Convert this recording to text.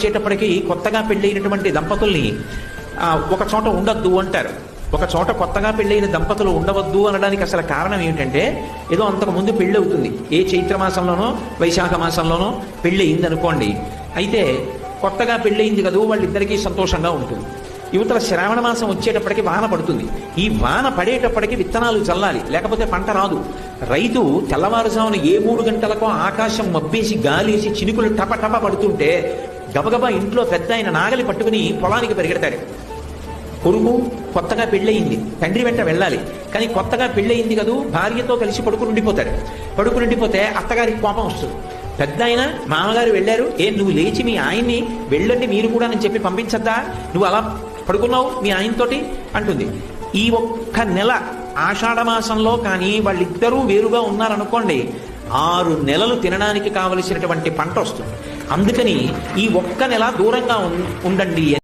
వచ్చేటప్పటికి కొత్తగా పెళ్ళైనటువంటి దంపతుల్ని ఒక చోట ఉండొద్దు అంటారు. ఒక చోట కొత్తగా పెళ్ళైన దంపతులు ఉండవద్దు అనడానికి అసలు కారణం ఏమిటంటే, ఏదో అంతకు ముందు పెళ్ళి అవుతుంది, ఏ చైత్ర మాసంలోనో వైశాఖ మాసంలోనో పెళ్ళి అయింది అనుకోండి. అయితే కొత్తగా పెళ్ళయింది కదా, వాళ్ళిద్దరికీ సంతోషంగా ఉంటుంది. యువతల శ్రావణ మాసం వచ్చేటప్పటికి వాన పడుతుంది. ఈ వాన పడేటప్పటికి విత్తనాలు చల్లాలి, లేకపోతే పంట రాదు. రైతు తెల్లవారుజామున 3 గంటలకో ఆకాశం మబ్బేసి గాలేసి చినుకులు టపటప పడుతుంటే గబగబా ఇంట్లో పెద్ద ఆయన నాగలి పట్టుకుని పొలానికి పరిగెడతాడు. కొడుకు కొత్తగా పెళ్ళయింది, తండ్రి వెంట వెళ్ళాలి, కానీ కొత్తగా పెళ్ళయింది కదూ, భార్యతో కలిసి పడుకునుండిపోతే అత్తగారికి కోపం వస్తుంది. పెద్ద ఆయన మామగారు వెళ్ళారు, నువ్వు లేచి మీ ఆయన్ని వెళ్ళండి మీరు కూడా అని చెప్పి పంపించద్దా, నువ్వు అలా పడుకున్నావు మీ ఆయనతోటి అంటుంది. ఈ ఒక్క నెల ఆషాఢమాసంలో కానీ వాళ్ళిద్దరూ వేరుగా ఉన్నారనుకోండి, 6 నెలలు తినడానికి కావలసినటువంటి పంట వస్తుంది. అందుకని ఈ ఒక్క నెల దూరంగా ఉండండి.